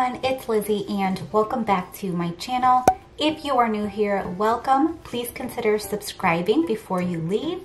everyone, it's Lizzie and welcome back to my channel. If you are new here, welcome. Please consider subscribing before you leave.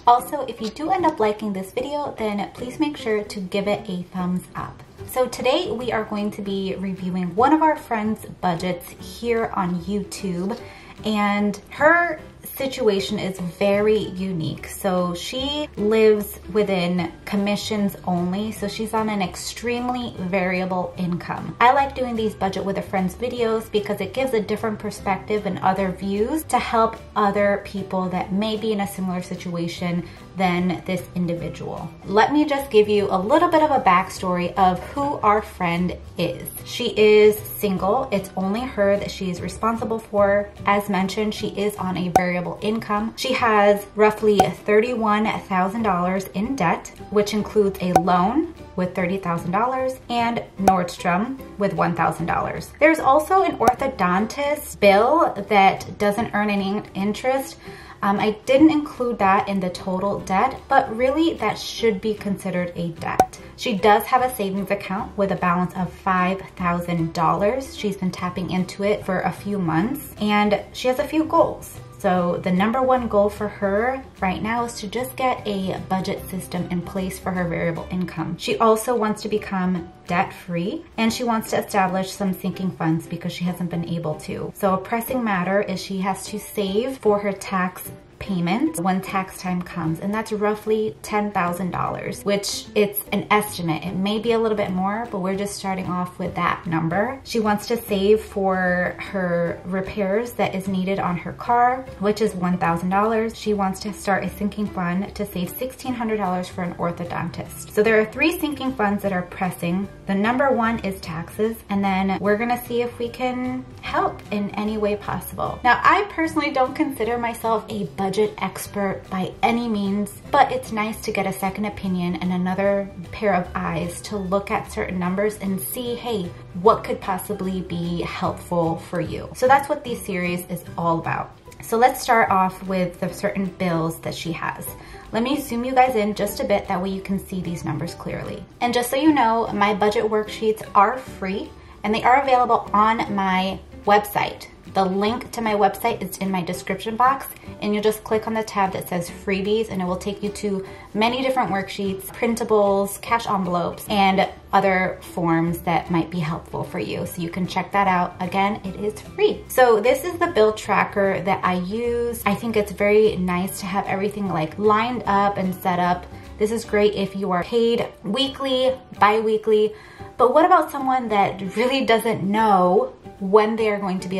Also, if you do end up liking this video, then please make sure to give it a thumbs up. So today we are going to be reviewing one of our friends' budgets here on YouTube, and her situation is very unique. So she lives within commissions only, so she's on an extremely variable income. I like doing these budget with a friends videos because it gives a different perspective and other views to help other people that may be in a similar situation than this individual. Let me just give you a little bit of a backstory of who our friend is. She is single. It's only her that she is responsible for. As mentioned, she is on a variable income. She has roughly $31,000 in debt, which includes a loan with $30,000 and Nordstrom with $1,000. There's also an orthodontist bill that doesn't earn any interest. I didn't include that in the total debt, but really that should be considered a debt. She does have a savings account with a balance of $5,000. She's been tapping into it for a few months, and she has a few goals. So the number one goal for her right now is to just get a budget system in place for her variable income. She also wants to become debt-free, and she wants to establish some sinking funds because she hasn't been able to. So a pressing matter is she has to save for her tax payment when tax time comes, and that's roughly $10,000, which it's an estimate. It may be a little bit more, but we're just starting off with that number. She wants to save for her repairs that is needed on her car, which is $1,000. She wants to start a sinking fund to save $1,600 for an orthodontist. So there are three sinking funds that are pressing. The number one is taxes, and then we're gonna see if we can help in any way possible. Now, I personally don't consider myself a budget expert by any means, but it's nice to get a second opinion and another pair of eyes to look at certain numbers and see, hey, what could possibly be helpful for you? So that's what this series is all about. So let's start off with the certain bills that she has. Let me zoom you guys in just a bit, that way you can see these numbers clearly. And just so you know, my budget worksheets are free and they are available on my website. The link to my website is in my description box, and you'll just click on the tab that says freebies and it will take you to many different worksheets, printables, cash envelopes, and other forms that might be helpful for you. So you can check that out. Again, it is free. So this is the bill tracker that I use. I think it's very nice to have everything like lined up and set up. This is great if you are paid weekly, bi-weekly, but what about someone that really doesn't know when they are going to be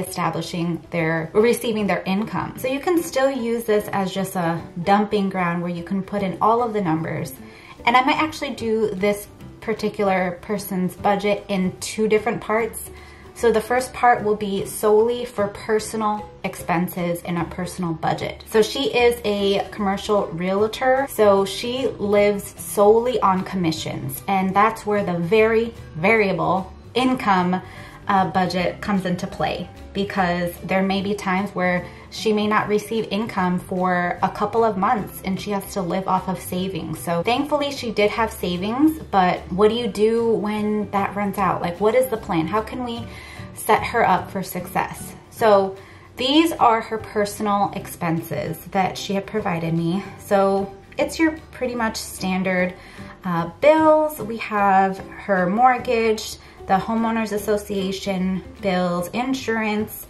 receiving their income? So you can still use this as just a dumping ground where you can put in all of the numbers. And I might actually do this particular person's budget in two different parts. So the first part will be solely for personal expenses in a personal budget. So she is a commercial realtor, so she lives solely on commissions, and that's where the very variable income budget comes into play, because there may be times where she may not receive income for a couple of months and she has to live off of savings. So thankfully she did have savings, but what do you do when that runs out? Like, what is the plan? How can we set her up for success? So these are her personal expenses that she had provided me. So it's your pretty much standard bills. We have her mortgage, the homeowners association bills, insurance.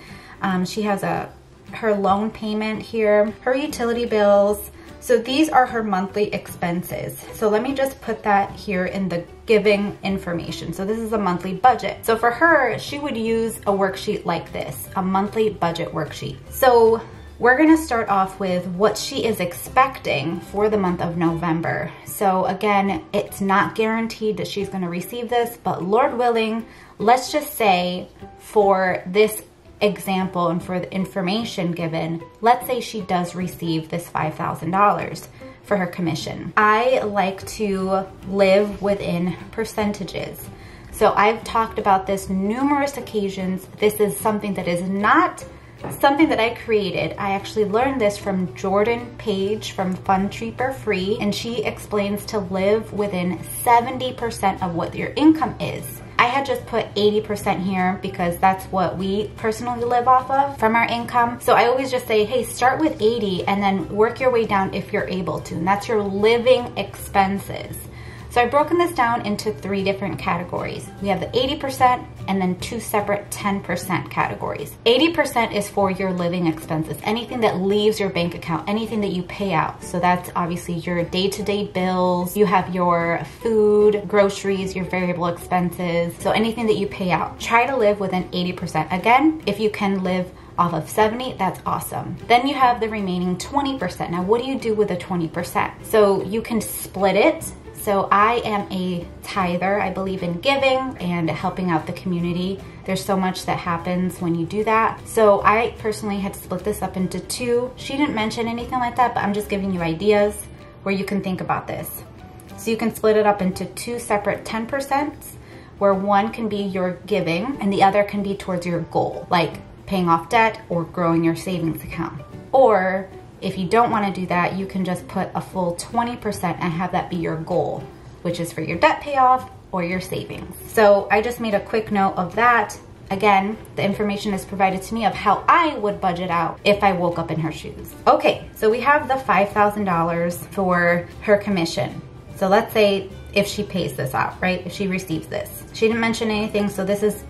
She has her loan payment here, her utility bills. So these are her monthly expenses. So let me just put that here in the giving information. So this is a monthly budget. So for her, she would use a worksheet like this, a monthly budget worksheet. So we're gonna start off with what she is expecting for the month of November. So again, it's not guaranteed that she's gonna receive this, but Lord willing, let's just say for this example and for the information given, let's say she does receive this $5,000 for her commission. I like to live within percentages. So I've talked about this numerous occasions. This is something that is not something that I created. I actually learned this from Jordan Page from Fun Cheaper Free, and she explains to live within 70% of what your income is. I had just put 80% here because that's what we personally live off of from our income. So I always just say, hey, start with 80 and then work your way down if you're able to. And that's your living expenses. So I've broken this down into 3 different categories. We have the 80% and then 2 separate 10% categories. 80% is for your living expenses, anything that leaves your bank account, anything that you pay out. So that's obviously your day-to-day bills. You have your food, groceries, your variable expenses. So anything that you pay out. Try to live within 80%. Again, if you can live off of 70, that's awesome. Then you have the remaining 20%. Now, what do you do with the 20%? So you can split it. So I am a tither. I believe in giving and helping out the community. There's so much that happens when you do that. So I personally had split this up into 2. She didn't mention anything like that, but I'm just giving you ideas where you can think about this. So you can split it up into 2 separate 10%, where one can be your giving and the other can be towards your goal, like paying off debt or growing your savings account. Or if you don't want to do that, you can just put a full 20% and have that be your goal, which is for your debt payoff or your savings. So I just made a quick note of that. Again, the information is provided to me of how I would budget out if I woke up in her shoes. Okay, so we have the $5,000 for her commission. So let's say if she pays this out, right? If she receives this. She didn't mention anything, so this is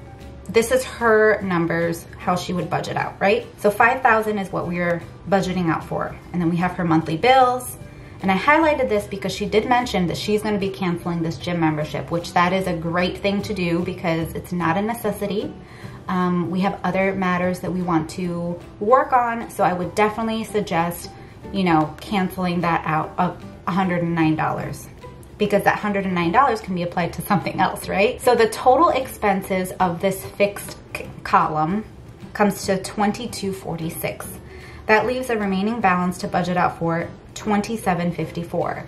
her numbers, how she would budget out, right? So $5,000 is what we're budgeting out for. And then we have her monthly bills. And I highlighted this because she did mention that she's gonna be canceling this gym membership, which that is a great thing to do because it's not a necessity. We have other matters that we want to work on. So I would definitely suggest, you know, canceling that out of $109. Because that $109 can be applied to something else, right? So the total expenses of this fixed column comes to $22.46. That leaves a remaining balance to budget out for $27.54.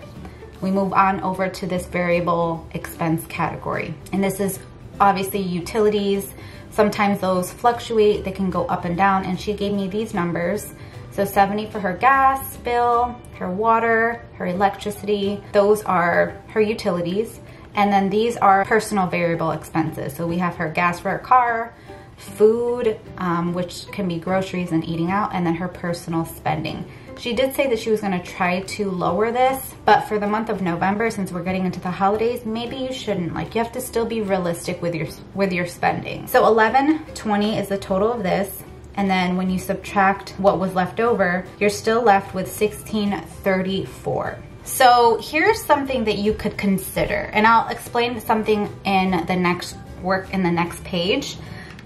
We move on over to this variable expense category. And this is obviously utilities. Sometimes those fluctuate, they can go up and down. And she gave me these numbers. So 70 for her gas bill, her water, her electricity, those are her utilities. And then these are personal variable expenses. So we have her gas for her car, food, which can be groceries and eating out, and then her personal spending. She did say that she was gonna try to lower this, but for the month of November, since we're getting into the holidays, maybe you shouldn't. Like, you have to still be realistic with your spending. So $11.20 is the total of this. And then when you subtract what was left over, you're still left with $16.34. So here's something that you could consider, and I'll explain something in the next page.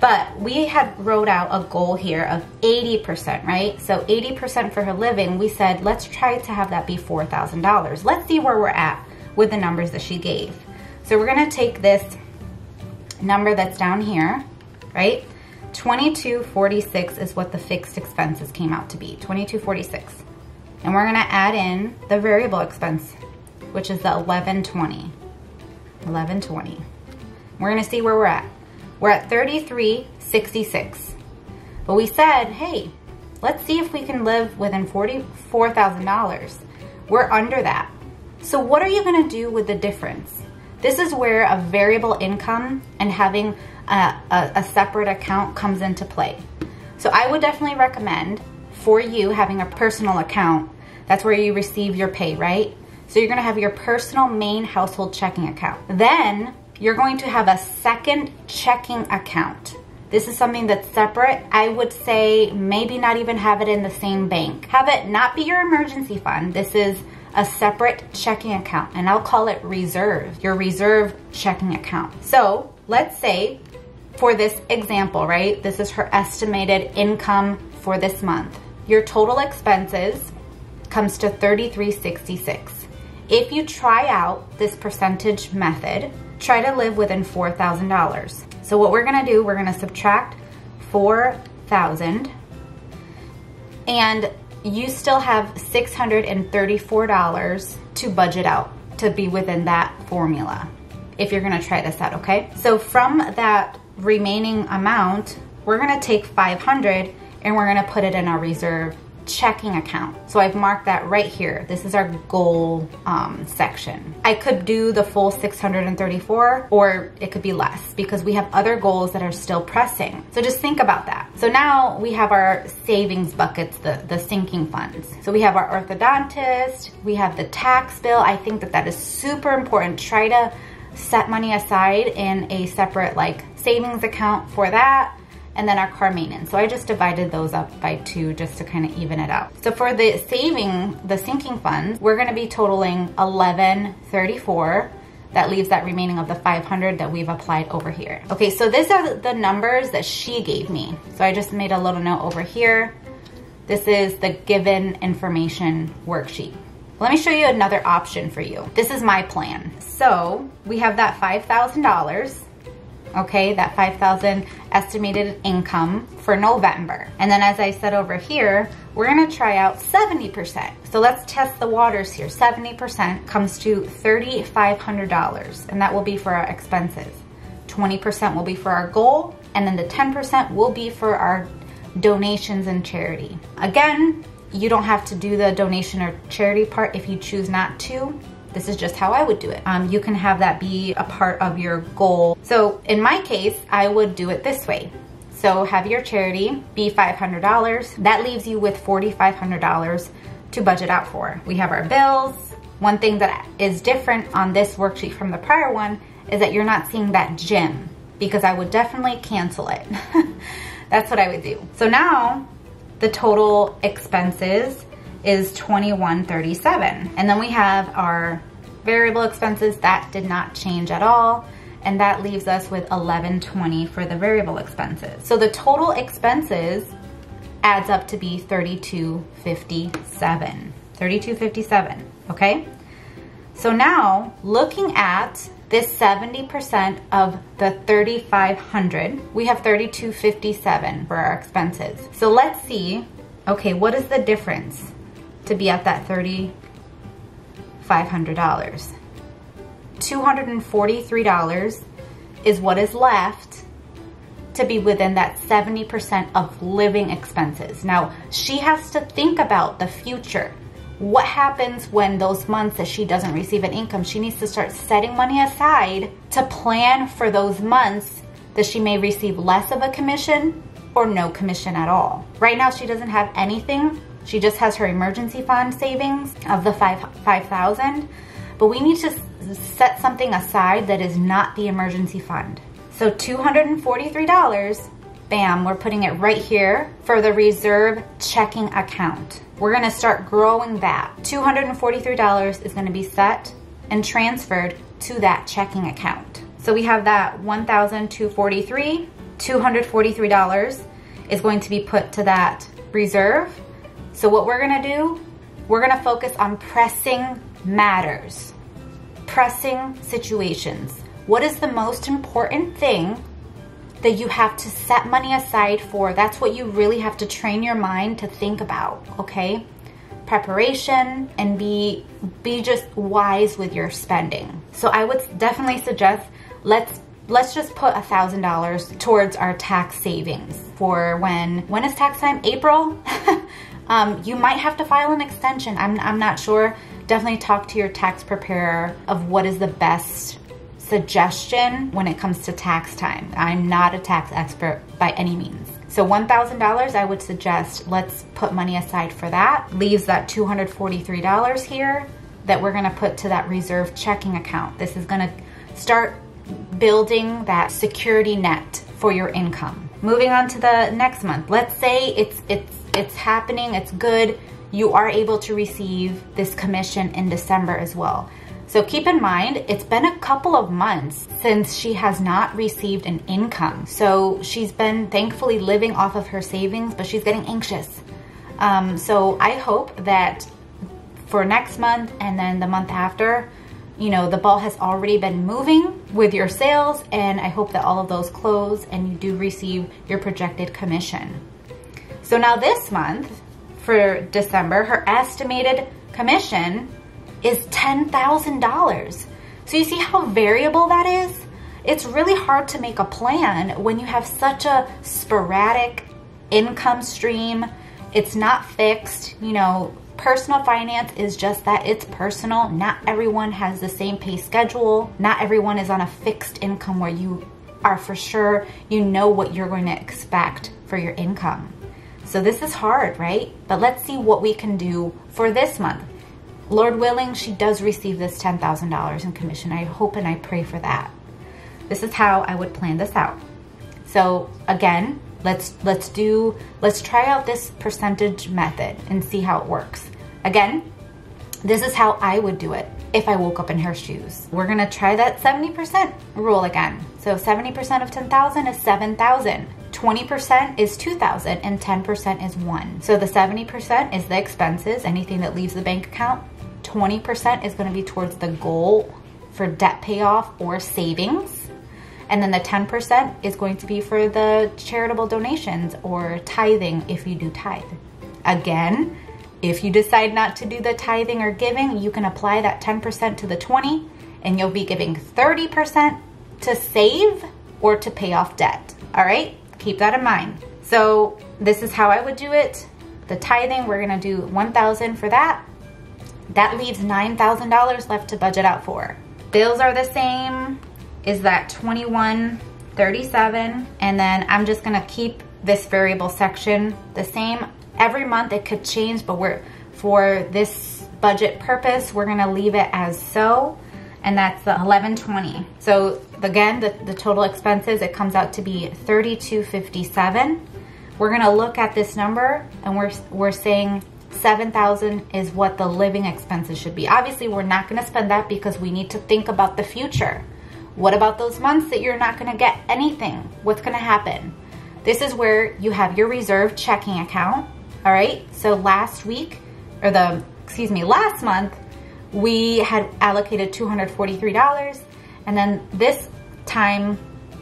But we had wrote out a goal here of 80%, right? So 80% for her living, we said, let's try to have that be $4,000. Let's see where we're at with the numbers that she gave. So we're gonna take this number that's down here, right? $22.46 is what the fixed expenses came out to be, $22.46. And we're gonna add in the variable expense, which is the $11.20. $11.20. We're gonna see where we're at. We're at $33.66. But we said, hey, let's see if we can live within $44,000. We're under that. So what are you gonna do with the difference? This is where a variable income and having a separate account comes into play. So I would definitely recommend for you having a personal account. That's where you receive your pay, right? So you're gonna have your personal main household checking account. Then you're going to have a second checking account. This is something that's separate. I would say maybe not even have it in the same bank. Have it not be your emergency fund. This is a separate checking account, and I'll call it reserve, your reserve checking account. So let's say for this example, right? This is her estimated income for this month. Your total expenses comes to $33.66. If you try out this percentage method, try to live within $4,000. So what we're gonna do, we're gonna subtract 4,000, and you still have $634 to budget out to be within that formula if you're gonna try this out, okay? So from that remaining amount, we're gonna take 500 and we're gonna put it in our reserve checking account. So I've marked that right here. This is our goal section. I could do the full 634, or it could be less because we have other goals that are still pressing. So just think about that. So now we have our savings buckets, the sinking funds. So we have our orthodontist, we have the tax bill. I think that is super important. Try to set money aside in a separate like savings account for that. And then our car maintenance. So I just divided those up by 2 just to kind of even it out. So for the sinking funds, we're gonna be totaling $1134. That leaves that remaining of the $500 that we've applied over here. Okay, so these are the numbers that she gave me. So I just made a little note over here. This is the given information worksheet. Let me show you another option for you. This is my plan. So we have that $5,000. Okay, that $5,000 estimated income for November. And then as I said over here, we're gonna try out 70%. So let's test the waters here. 70% comes to $3,500, and that will be for our expenses. 20% will be for our goal, and then the 10% will be for our donations and charity. Again, you don't have to do the donation or charity part if you choose not to. This is just how I would do it. You can have that be a part of your goal. So in my case, I would do it this way. So have your charity be $500. That leaves you with $4,500 to budget out for. We have our bills. One thing that is different on this worksheet from the prior one is that you're not seeing that gym, because I would definitely cancel it. That's what I would do. So now the total expenses is $2,137. And then we have our variable expenses. That did not change at all. And that leaves us with $1,120 for the variable expenses. So the total expenses adds up to be $3,257. $3,257, okay? So now looking at this 70% of the $3,500, we have $3,257 for our expenses. So let's see, okay, what is the difference to be at that $3,500? $243 is what is left to be within that 70% of living expenses. Now, she has to think about the future. What happens when those months that she doesn't receive an income? She needs to start setting money aside to plan for those months that she may receive less of a commission or no commission at all. Right now, she doesn't have anything. She just has her emergency fund savings of the $5,000, but we need to set something aside that is not the emergency fund. So $243, bam, we're putting it right here for the reserve checking account. We're gonna start growing that. $243 is gonna be set and transferred to that checking account. So we have that $1,243, $243 is going to be put to that reserve. So what we're gonna do, we're gonna focus on pressing matters, pressing situations. What is the most important thing that you have to set money aside for? That's what you really have to train your mind to think about, okay? Preparation, and be just wise with your spending. So I would definitely suggest, let's just put $1,000 towards our tax savings for when is tax time? April? You might have to file an extension. I'm not sure. Definitely talk to your tax preparer of what is the best suggestion when it comes to tax time. I'm not a tax expert by any means. So $1,000, I would suggest let's put money aside for that. Leaves that $243 here that we're gonna put to that reserve checking account. This is gonna start building that security net for your income. Moving on to the next month. Let's say it's happening, it's good. You are able to receive this commission in December as well. So keep in mind, it's been a couple of months since she has not received an income. So she's been thankfully living off of her savings, but she's getting anxious. So I hope that for next month and then the month after, you know, the ball has already been moving with your sales, and I hope that all of those close and you do receive your projected commission. So now this month, for December, her estimated commission is $10,000. So you see how variable that is? It's really hard to make a plan when you have such a sporadic income stream. It's not fixed. You know, personal finance is just that, it's personal. Not everyone has the same pay schedule. Not everyone is on a fixed income where you are for sure, you know what you're going to expect for your income. So this is hard, right? But let's see what we can do for this month. Lord willing, she does receive this $10,000 in commission. I hope and I pray for that. This is how I would plan this out. So again, let's try out this percentage method and see how it works. Again, this is how I would do it if I woke up in her shoes. We're gonna try that 70% rule again. So 70% of 10,000 is 7,000. 20% is 2,000 and 10% is 1. So the 70% is the expenses, anything that leaves the bank account. 20% is going to be towards the goal for debt payoff or savings. And then the 10% is going to be for the charitable donations or tithing if you do tithe. Again, if you decide not to do the tithing or giving, you can apply that 10% to the 20 and you'll be giving 30% to save or to pay off debt. All right, keep that in mind. So this is how I would do it. The tithing, we're gonna do 1,000 for that. That leaves $9,000 left to budget out for. Bills are the same, is that 2137, and then I'm just gonna keep this variable section the same. Every month it could change, but for this budget purpose, we're gonna leave it as so, and that's the 1120. So again, the total expenses, it comes out to be 3257. We're gonna look at this number and we're saying 7,000 is what the living expenses should be. Obviously, we're not gonna spend that because we need to think about the future. What about those months that you're not gonna get anything? What's gonna happen? This is where you have your reserve checking account, all right? So last month, we had allocated $243, and then this time,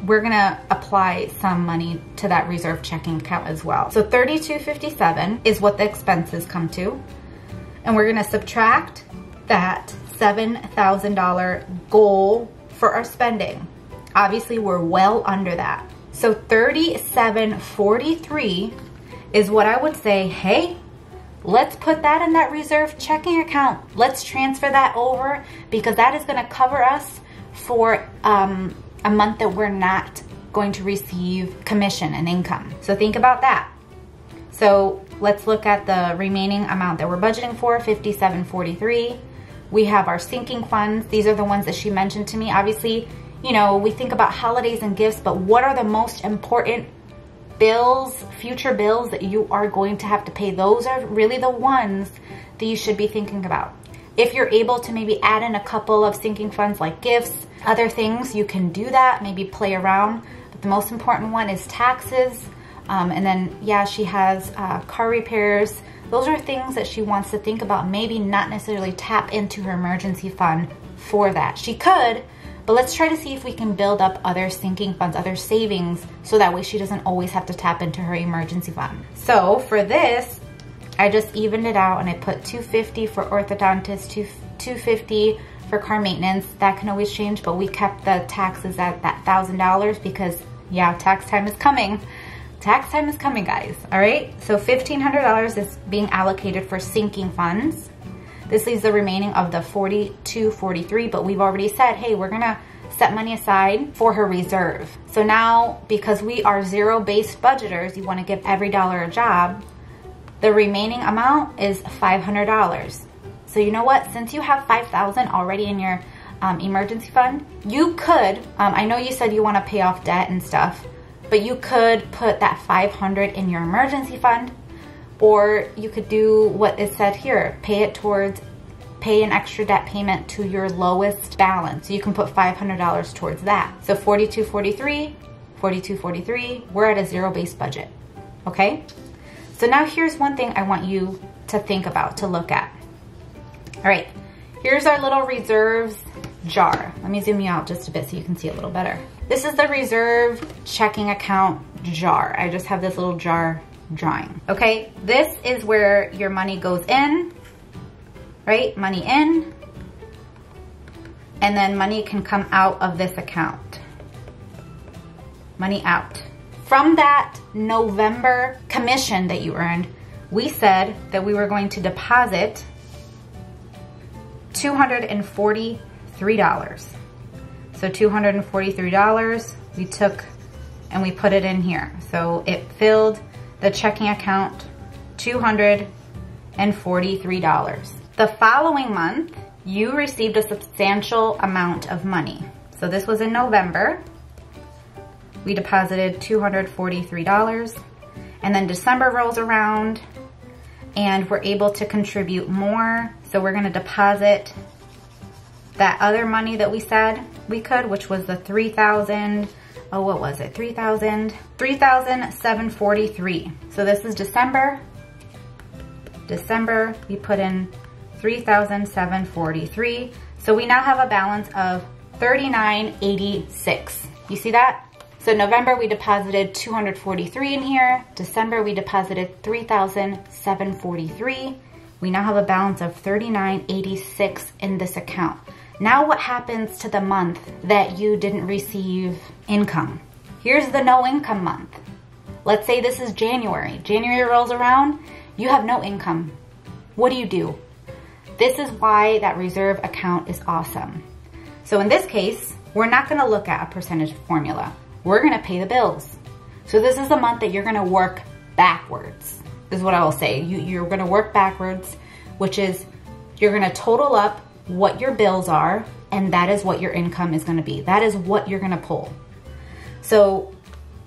we're gonna apply some money to that reserve checking account as well. So $3257 is what the expenses come to. And we're gonna subtract that $7,000 goal for our spending. Obviously, we're well under that. So $3743 is what I would say, hey, let's put that in that reserve checking account. Let's transfer that over because that is gonna cover us for a month that we're not going to receive commission and income. So think about that. So let's look at the remaining amount that we're budgeting for, $5743. We have our sinking funds. These are the ones that she mentioned to me. Obviously, you know, we think about holidays and gifts, but what are the most important bills, future bills that you are going to have to pay? Those are really the ones that you should be thinking about. If you're able to maybe add in a couple of sinking funds like gifts, other things, you can do that, maybe play around. But the most important one is taxes. And then, yeah, she has car repairs. Those are things that she wants to think about, maybe not necessarily tap into her emergency fund for that. She could, but let's try to see if we can build up other sinking funds, other savings, so that way she doesn't always have to tap into her emergency fund. So for this, I just evened it out and I put $250 for orthodontist, $250 for car maintenance. That can always change, but we kept the taxes at that $1,000 because, yeah, tax time is coming. Tax time is coming, guys, all right? So $1,500 is being allocated for sinking funds. This leaves the remaining of the $4243, but we've already said, hey, we're gonna set money aside for her reserve. So now, because we are zero-based budgeters, you wanna give every dollar a job, the remaining amount is $500. So you know what? Since you have $5,000 already in your emergency fund, you could, I know you said you want to pay off debt and stuff, but you could put that $500 in your emergency fund, or you could do what is said here, pay an extra debt payment to your lowest balance. So you can put $500 towards that. So $4243, we're at a zero-based budget, okay? So now here's one thing I want you to think about, to look at. All right, here's our little reserves jar. Let me zoom you out just a bit so you can see it a little better. This is the reserve checking account jar. I just have this little jar drawing. Okay, this is where your money goes in, right? Money in, and then money can come out of this account. Money out. From that November commission that you earned, we said that we were going to deposit $243. So $243 we took and we put it in here. So it filled the checking account $243. The following month, you received a substantial amount of money. So this was in November. We deposited $243. And then December rolls around and we're able to contribute more. So we're gonna deposit that other money that we said we could, which was the $3,000, oh, what was it? $3,743. So this is December. December, we put in $3,743. So we now have a balance of $39.86. You see that? So November, we deposited $243 in here. December, we deposited $3,743. We now have a balance of $39.86 in this account. Now what happens to the month that you didn't receive income? Here's the no income month. Let's say this is January. January rolls around, you have no income. What do? This is why that reserve account is awesome. So in this case, we're not gonna look at a percentage formula. We're gonna pay the bills. So this is the month that you're gonna work backwards, is what I will say. You're gonna work backwards, which is you're gonna total up what your bills are, and that is what your income is gonna be. That is what you're gonna pull. So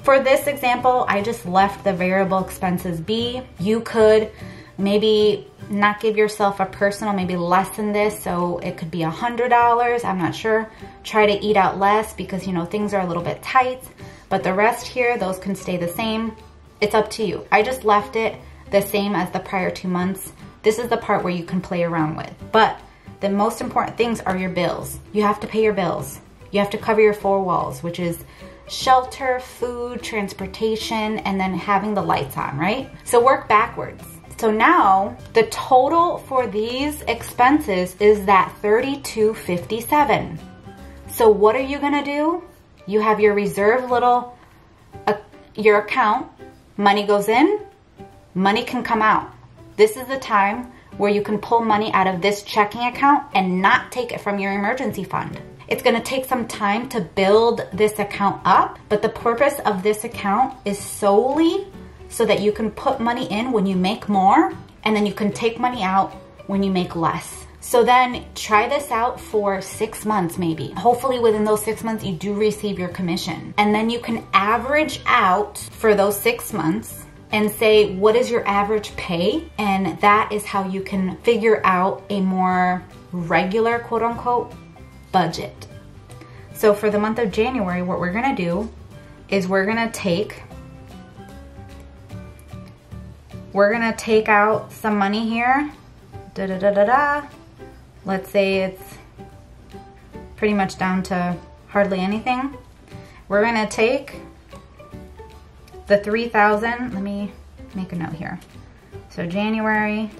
for this example, I just left the variable expenses be. You could maybe not give yourself a personal, maybe less than this, so it could be $100, I'm not sure. Try to eat out less because, you know, things are a little bit tight, but the rest here, those can stay the same. It's up to you. I just left it the same as the prior 2 months. This is the part where you can play around with. But the most important things are your bills. You have to pay your bills. You have to cover your 4 walls, which is shelter, food, transportation, and then having the lights on, right? So work backwards. So now the total for these expenses is that $32.57. So what are you gonna do? You have your reserve your account, money goes in, money can come out. This is the time where you can pull money out of this checking account and not take it from your emergency fund. It's gonna take some time to build this account up, but the purpose of this account is solely so that you can put money in when you make more, and then you can take money out when you make less. So then try this out for 6 months maybe. Hopefully within those 6 months you do receive your commission. And then you can average out for those 6 months and say, what is your average pay? And that is how you can figure out a more regular, quote unquote, budget. So for the month of January, what we're gonna do is we're gonna take out some money here. Let's say it's pretty much down to hardly anything. We're gonna take the 3,000, let me make a note here. So January,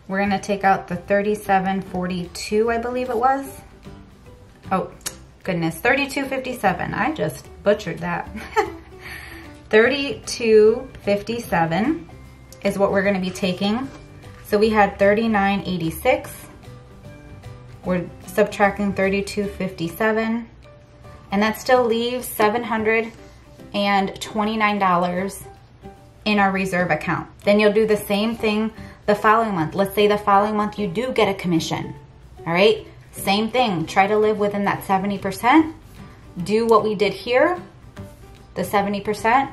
we're gonna take out the 37.42, I believe it was. Oh, goodness, 32.57, I just butchered that. 32.57 is what we're gonna be taking. So we had 39.86. We're subtracting 32.57, and that still leaves $729 in our reserve account. Then you'll do the same thing the following month. Let's say the following month you do get a commission, all right? Same thing, try to live within that 70%. Do what we did here, the 70%,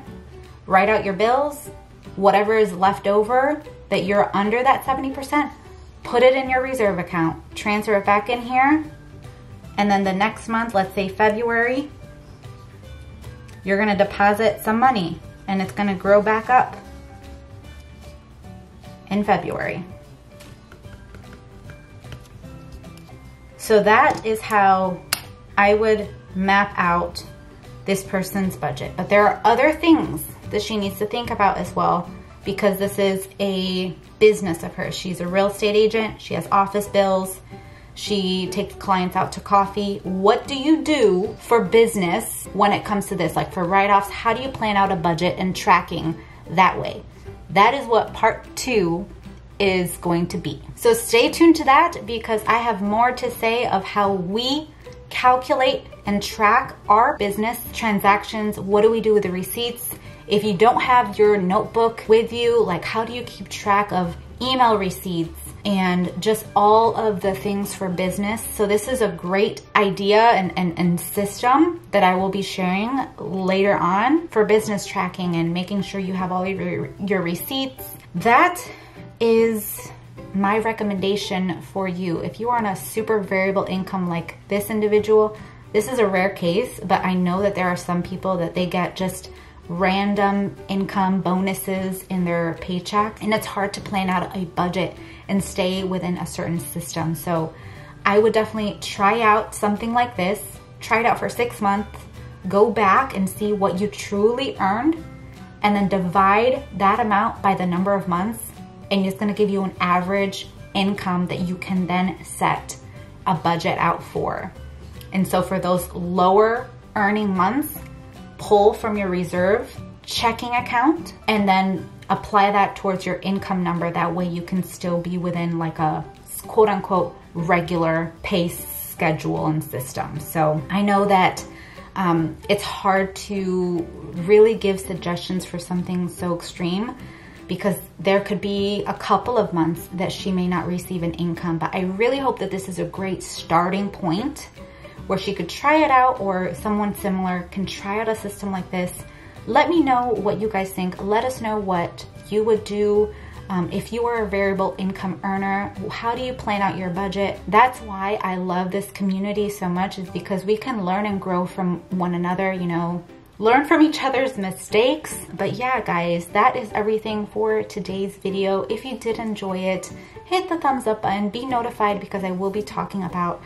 write out your bills, whatever is left over that you're under that 70%, put it in your reserve account, transfer it back in here, and then the next month, let's say February, you're gonna deposit some money and it's gonna grow back up in February. So that is how I would map out this person's budget. But there are other things that she needs to think about as well, because this is a business of hers. She's a real estate agent. She has office bills. She takes clients out to coffee. What do you do for business when it comes to this? Like for write-offs, how do you plan out a budget and tracking that way? That is what part 2 is going to be. So stay tuned to that, because I have more to say of how we calculate and track our business transactions. What do we do with the receipts? If you don't have your notebook with you, like how do you keep track of email receipts and just all of the things for business? So this is a great idea and system that I will be sharing later on for business tracking and making sure you have all of your receipts. That is my recommendation for you. If you are on a super variable income like this individual, this is a rare case, but I know that there are some people that they get just random income bonuses in their paycheck, and it's hard to plan out a budget and stay within a certain system. So I would definitely try out something like this. Try it out for 6 months, go back and see what you truly earned, and then divide that amount by the number of months, and it's gonna give you an average income that you can then set a budget out for. And so for those lower earning months, pull from your reserve checking account and then apply that towards your income number. That way you can still be within like a quote unquote regular pay schedule and system. So I know that it's hard to really give suggestions for something so extreme, because there could be a couple of months that she may not receive an income. But I really hope that this is a great starting point where she could try it out, or someone similar can try out a system like this. Let me know what you guys think. Let us know what you would do. If you are a variable income earner, how do you plan out your budget? That's why I love this community so much, is because we can learn and grow from one another, you know, learn from each other's mistakes. But yeah, guys, that is everything for today's video. If you did enjoy it, hit the thumbs up button, be notified, because I will be talking about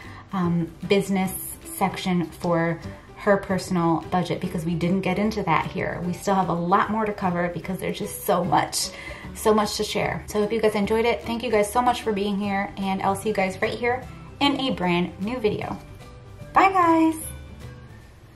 business section for her personal budget, because we didn't get into that here. We still have a lot more to cover because there's just so much to share. So if you guys enjoyed it, thank you guys so much for being here, and I'll see you guys right here in a brand new video. Bye guys.